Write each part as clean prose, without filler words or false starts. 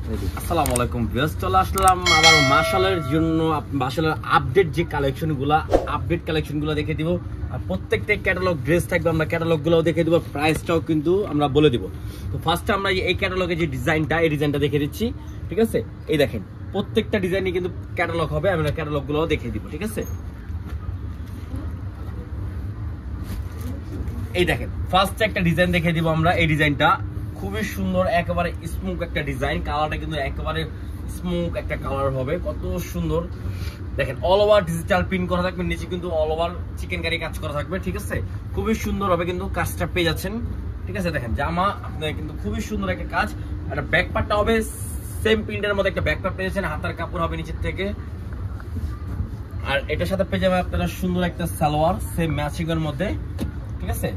আসসালামু আলাইকুম ভিউয়ার্স, চলে আসলাম আবার মাশালের জন্য। মাশালের আপডেট যে কালেকশনগুলো দেখে দিব, আর প্রত্যেকটা ক্যাটালগ ড্রেস থাকবে, আমরা ক্যাটালগুলোও দেখে দিব, প্রাইসটাও কিন্তু আমরা বলে দিব। তো ফার্স্টে আমরা এই ক্যাটালগের যে ডিজাইনটা, এই ডিজাইনটা দেখে দিচ্ছি, ঠিক আছে? এই দেখেন প্রত্যেকটা ডিজাইনই কিন্তু ক্যাটালগ হবে, আমরা ক্যাটালগুলোও দেখে দিব, ঠিক আছে? এই দেখেন ফার্স্ট একটা ডিজাইন দেখে দিব আমরা। এই ডিজাইনটা খুবই সুন্দর, একেবারে স্মুথ একটা ডিজাইন, কালারটা কিন্তু একেবারে স্মুথ একটা কালার হবে, কত সুন্দর দেখেন। অল ওভার ডিজিটাল প্রিন্ট করা থাকবে, নিচে কিন্তু অল ওভার চিকেন কারি কাজ করা থাকবে, ঠিক আছে? খুবই সুন্দর হবে কিন্তু কাজটা পেয়ে যাচ্ছেন, ঠিক আছে? দেখেন জামা আপনার কিন্তু খুবই সুন্দর একটা কাজ। একটা ব্যাক পার্টটা হবে সেম প্রিন্টের মধ্যে, একটা ব্যাক পার্ট পেয়ে যাচ্ছেন, হাতার কাপড় হবে নিচের থেকে। আর এটার সাথে পেয়ে যাবে আপনারা সুন্দর একটা সালোয়ার সেম ম্যাচিং এর মধ্যে, ঠিক আছে?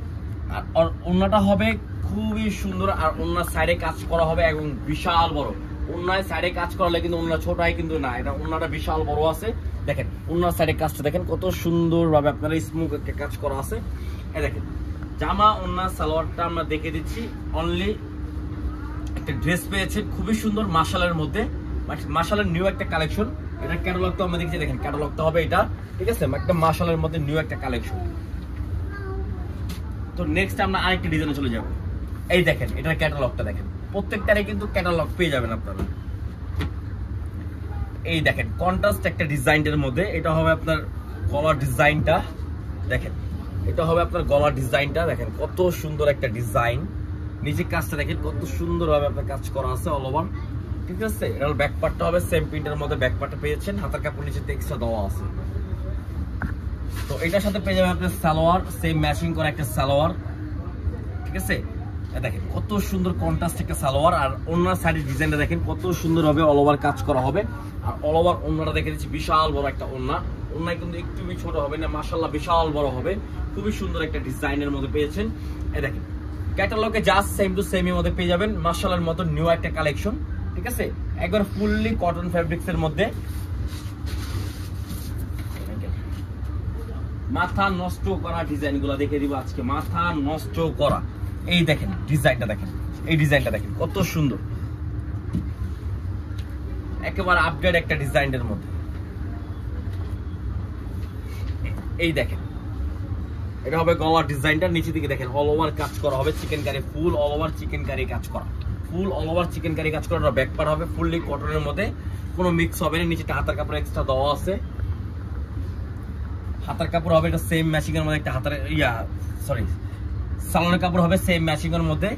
আর ওন্নাটা হবে খুবই সুন্দর, আর ওন্নার সাইডে কাজ করা হবে এবং বিশাল বড়। ওন্নার সাইডে কাজ করলে কিন্তু ওন্না ছোট হয় কিন্তু না, এটা ওন্নাটা বিশাল বড় আছে। দেখেন ওন্নার সাইডে কাজটা দেখেন কত সুন্দর ভাবে আপনারা স্মুথ একটা কাজ করা আছে। এই দেখেন জামা ওন্নার সালোয়ারটা আমরা দেখে দিচ্ছি। অনলি একটা ড্রেস পেয়েছে খুবই সুন্দর মাশালের মধ্যে, মাশালের নিউ একটা কালেকশন। এটা ক্যাটালগ তো আমরা দেখছি, দেখেন ক্যাটালগটা হবে এটা, ঠিক আছে? একটা মাশালের মধ্যে নিউ একটা কালেকশন। তো নেক্সট আমরা আরেকটা ডিজাইনে চলে যাব। এই দেখেন এটার ক্যাটালগটা দেখেন, প্রত্যেকটারে কিন্তু ক্যাটালগ পেয়ে যাবেন আপনারা। এই দেখেন কন্ট্রাস্ট একটা ডিজাইনের মধ্যে, এটা হবে আপনার গলার ডিজাইনটা, দেখেন এটা হবে আপনার গলার ডিজাইনটা, দেখেন কত সুন্দর একটা ডিজাইন। নিচে কাজটা দেখেন কত সুন্দর ভাবে আপনার কাজ করা আছে অল ওভার, ঠিক আছে? এটা ব্যাক পার্টটা হবে সেম প্রিন্টের মধ্যে, ব্যাক পার্টটা পেয়েছেন, হাতার কাপড় নিচে এক্সট্রা দেওয়া আছে। তো এটার সাথে পেয়ে যাবেন আপনার সালোয়ার সেম ম্যাচিং করা একটা সালোয়ার, ঠিক আছে? দেখেন কত সুন্দর কন্ট্রাস্ট একটা সালোয়ার। আর ওনার সাইডের ডিজাইনটা দেখেন কত সুন্দর হবে, অল ওভার কাজ করা হবে। আর অল ওভার ওনাটা দেখে দিচ্ছি, বিশাল বড় একটা ওনা। ওনায় কিন্তু একটু ছোট হবে না, মাশাআল্লাহ বিশাল বড় হবে, খুবই সুন্দর একটা ডিজাইনের মধ্যে পেয়েছেন। এই দেখেন ক্যাটালগে জাস্ট সেম টু সেম এর মধ্যে পেয়ে যাবেন মাশাআল্লাহর মতো নিউ একটা কালেকশন, ঠিক আছে? একবার ফুললি কটন ফেব্রিক্স এর মধ্যে, মাথা নষ্ট করা ডিজাইন গুলা দেখে দিব আজকে, মাথা নষ্ট করা। এই দেখেন ডিজাইনটা দেখেন, এই ডিজাইনটা দেখেন কত সুন্দর, একেবারে আপডেট একটা ডিজাইনের মধ্যে। এই দেখেন এটা হবে গলার ডিজাইনটা, নিচে দিকে দেখেন অল ওভার কাজ করা হবে chicken curry, full all over chicken curry কাজ করা, full all over chicken curry কাজ করা। ব্যাক পার্ট হবে ফুললি কটনের মধ্যে, কোনো মিক্স হবে না। নিচেটা হাতার কাপড় এক্সট্রা দেওয়া আছে, হাতার কাপড় হবে এটা সেম ম্যাচিং এর মধ্যে, একটা হাতার সালোয়ারের কাপড় হবে সেম ম্যাচিং এর মধ্যে।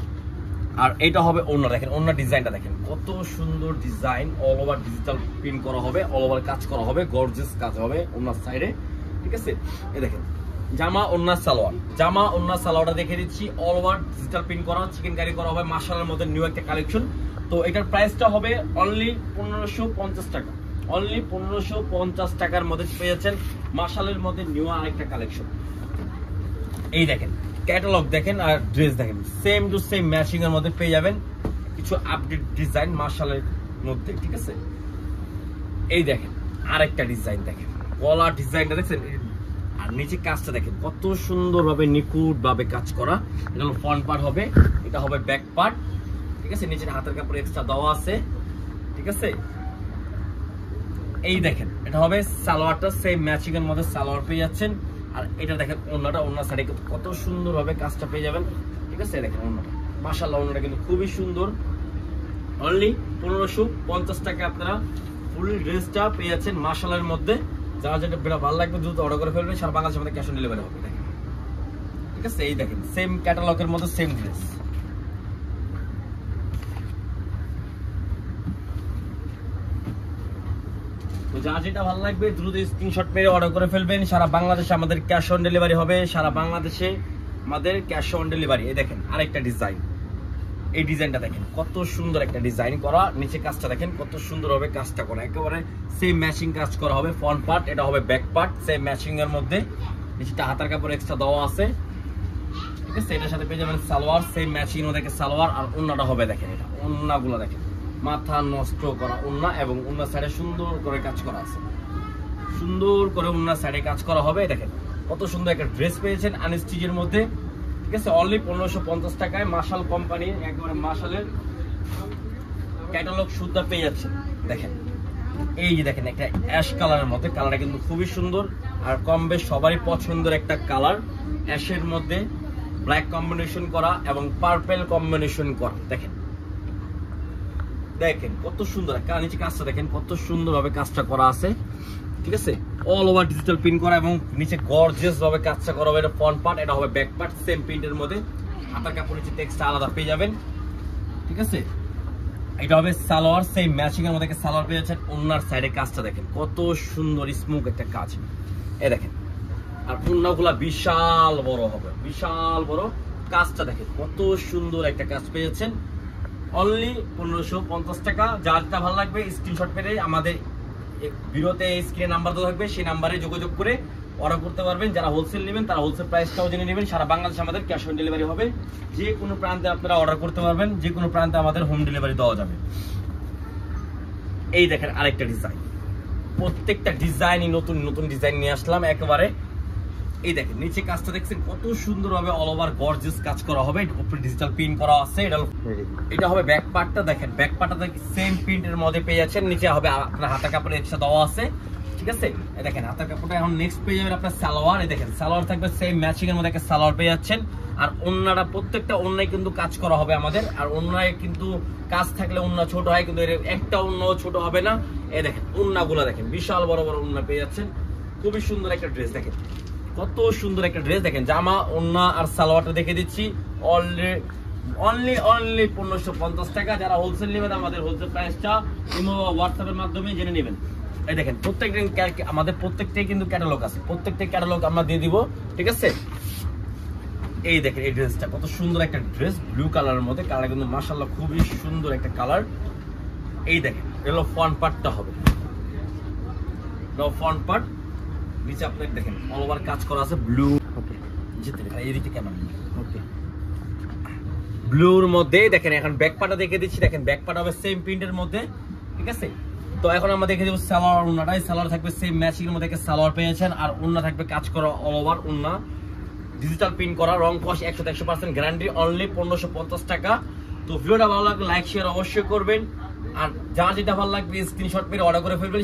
আর এটা হবে ওড়না, দেখেন ওড়না ডিজাইনটা দেখেন কত সুন্দর design, all over digital print করা হবে, অল ওভার কাজ করা হবে, গর্জিয়াস কাজ হবে ওড়নার সাইডে, ঠিক আছে? এই দেখেন জামা ওড়না সালোয়ার, জামা ওড়না সালোয়ারটা দেখে দিচ্ছি, অল ওভার ডিজিটাল প্রিন্ট করা, চিকেন কারি করা হবে, মাশাআল্লাহর মধ্যে নিউ একটা কালেকশন। তো এটার প্রাইসটা হবে অনলি 1550 টাকা, অনলি 1550 টাকার মধ্যে পেয়েছেন মাশালের মধ্যে নিউ আরেকটা কালেকশন। এই দেখেন ক্যাটালগ দেখেন আর ড্রেস দেখেন সেম টু সেম ম্যাচিং এর মধ্যে পেয়ে যাবেন, কিছু আপডেট ডিজাইন মাশালের মধ্যে, ঠিক আছে? এই দেখেন আরেকটা ডিজাইন দেখেন, গলার ডিজাইনটা দেখছেন, আর নিচে কাজটা দেখেন কত সুন্দর ভাবে নিখুঁত ভাবে কাজ করা। এটা হলো ফ্রন্ট পার্ট হবে, এটা হবে ব্যাক পার্ট, ঠিক আছে? নিচের হাতের কাপড় এক্সট্রা দেওয়া আছে, ঠিক আছে? এই দেখেন এটা হবে সালোয়ারটা সেম ম্যাচিং এর মধ্যে সালোয়ার পেয়ে যাচ্ছেন। আর এটা দেখেন ওন্নাটা, ওন্নার সাইডে কত সুন্দর ভাবে কাজটা পেয়ে যাবেন, ঠিক আছে? দেখেন ওন্নাটা মাশাআল্লাহ, ওন্নাটা কিন্তু খুবই সুন্দর। অনলি 1550 টাকা আপনারা ফুল ড্রেসটা পেয়ে যাচ্ছেন মাশাআল্লাহর মধ্যে। যারা যেটা বেড়া ভালো লাগবে দ্রুত অর্ডার করে ফেলবেন, সারা বাংলাদেশের মধ্যে ক্যাশ অন ডেলিভারি হবে, দেখেন, ঠিক আছে? এই দেখেন সেম ক্যাটালগের মধ্যে সেম ড্রেস। যা যেটা ভালো লাগবে দ্রুত স্ক্রিনশট মেরে অর্ডার করে ফেলবেন, সারা বাংলাদেশে আমাদের ক্যাশ অন ডেলিভারি হবে, সারা বাংলাদেশে আমাদের ক্যাশ অন ডেলিভারি। এই দেখেন আরেকটা ডিজাইন, এই ডিজাইনটা দেখেন কত সুন্দর একটা ডিজাইন করা, নিচে কাজটা দেখেন কত সুন্দর হবে কাজটা করা, একেবারে সেম ম্যাচিং কাজ করা হবে। ফ্রন্ট পার্ট এটা হবে ব্যাক পার্ট সেম ম্যাচিং এর মধ্যে, নিচেটা হাতার কাপড় এক্সট্রা দেওয়া আছে, ঠিক আছে? এটার সাথে পেয়ে যাবেন সালোয়ার সেম ম্যাচিং এর মধ্যে সালোয়ার। আর ওন্নাটা হবে দেখেন, এটা ওন্নাগুলো দেখেন মাথা নষ্ট করা ওন্না, এবং ওন্নার সাইডে সুন্দর করে কাজ করা আছে, সুন্দর করে ওন্নার সাইডে কাজ করা হবে। দেখেন কত সুন্দর একটা ড্রেস পেয়েছেন আনস্টিচের মধ্যে, ঠিক আছে? অনলি 1550 টাকায় মাশাল কোম্পানি, একবারে মাশালের ক্যাটালগ সুদ্ধা পেয়ে যাচ্ছেন। দেখেন এই যে দেখেন একটা অ্যাশ কালারের মধ্যে, কালারটা কিন্তু খুবই সুন্দর আর কম বেশ সবারই পছন্দের একটা কালার। অ্যাশের মধ্যে ব্ল্যাক কম্বিনেশন করা এবং পার্পল কম্বিনেশন করা। দেখেন দেখেন কত সুন্দর, নিচে কাজটা দেখেন কত সুন্দর ভাবে কাজটা করা আছে, ঠিক আছে। অল ওভার ডিজিটাল প্রিন্ট করা এবং নিচে গর্জিয়াস ভাবে কাজটা করা হবে। এটা ফ্রন্ট পার্ট, এটা হবে ব্যাক পার্ট, সেম প্রিন্টের মধ্যে। হাতার কাপড় নিচে টেক্সটটা আলাদা পেয়ে যাবেন, ঠিক আছে। এটা হবে সালোয়ার, সেম ম্যাচিং এর মধ্যে সালোয়ার পেয়ে যাচ্ছেন। ওনার সাইডে কাজটা দেখেন কত সুন্দর স্মুথ একটা কাজ, এই দেখেন। আর ওনাগুলা বিশাল বড় হবে, বিশাল বড়। কাজটা দেখেন কত সুন্দর একটা কাজ পেয়ে যাচ্ছেন। অনলি 1550 টাকা। যার যেটা ভালো লাগবে স্ক্রিনশট মেরে আমাদের ভিডিওতে স্ক্রিনে নাম্বার দেওয়া থাকবে, সেই নাম্বারে যোগাযোগ করে অর্ডার করতে পারবেন। যারা হোলসেল নেবেন তারা হোলসেল প্রাইসটাও জেনে নেবেন। সারা বাংলাদেশে আমাদের ক্যাশ অন ডেলিভারি হবে। যে কোনো প্রান্তে আপনারা অর্ডার করতে পারবেন, যে কোনো প্রান্তে আমাদের হোম ডেলিভারি দেওয়া যাবে। এই দেখেন আরেকটা ডিজাইন, প্রত্যেকটা ডিজাইনই নতুন নতুন ডিজাইন নিয়ে আসলাম একেবারে। এই দেখেন নিচে কাজটা দেখছেন কত সুন্দর ভাবে অল ওভার গর্জিয়াস কাজ করা হবে, উপরে ডিজিটাল প্রিন্ট করা আছে। এটা হবে ব্যাক পার্টটা, দেখেন ব্যাক পার্টটা সেম প্রিন্টের মধ্যে পেয়ে যাচ্ছেন। নিচে হবে আপনার হাতা কাপড় এক্সট্রা দেওয়া আছে, ঠিক আছে। এই দেখেন হাতার কাপড়টা এখন নেক্সট পেয়ে যাবেন আপনার সালোয়ার। এই দেখেন সালোয়ার থাকবে সেম ম্যাচিং এর মধ্যে একটা সালোয়ার পেয়ে যাচ্ছেন। আর ওন্নাটা প্রত্যেকটা ওন্নায় কিন্তু কাজ করা হবে আমাদের। আর ওন্নায় কিন্তু কাজ থাকলে ওন্না ছোট হয়, কিন্তু এর একটা ওন্নাও ছোট হবে না। এই দেখেন ওন্নাগুলো দেখেন বিশাল বড় বড় ওন্না পেয়ে যাচ্ছেন। খুবই সুন্দর একটা ড্রেস, দেখেন কত সুন্দর একটা ড্রেস। দেখেন জামা, ওন্না আর সালোয়ারটা দেখে দিচ্ছি। অনলি 1550 টাকা। যারা হোলসেল নেবেন আমাদের হোলসেল প্রাইসটা ইমো হোয়াটসঅ্যাপের মাধ্যমে জেনে নেবেন। এই দেখেন আমাদের প্রত্যেকটাই কিন্তু ক্যাটালগ আছে, প্রত্যেকটা ক্যাটালগ আমরা দিয়ে দিব, ঠিক আছে। এই দেখেন এই ড্রেসটা কত সুন্দর একটা ড্রেস, ব্লু কালারের মধ্যে। কালার কিন্তু মাশাআল্লাহ খুবই সুন্দর একটা কালার। এই দেখেন এগুলো ফ্রন্ট পার্টটা হবে, ফ্রন্ট পার্ট। নিচে আপনার দেখেন অল ওভার কাজ করা আছে ব্লু, ওকে যেতে এইদিকে কেমন, ওকে ব্লুর মধ্যে। দেখেন এখন ব্যাক পার্টটা দেখে দিচ্ছি। দেখেন ব্যাক পার্ট হবে সেম প্রিন্টের মধ্যে, ঠিক আছে। তো এখন আমরা দেখে দেবো সালোয়ার। ওন্নাটাই সালোয়ার থাকবে সেম ম্যাচিং এর মধ্যে সালোয়ার পেয়েছেন। আর ওন্না থাকবে কাজ করা অল ওভার ওন্না, ডিজিটাল প্রিন্ট করা, রং কস 100% গ্যারান্টি। অনলি 1550 টাকা। তো ভিডিওটা ভালো লাগলে লাইক শেয়ার অবশ্যই করবেন। আর যার যেটা ভালো লাগবে স্ক্রিনশট মেরে অর্ডার করে ফেলবেন।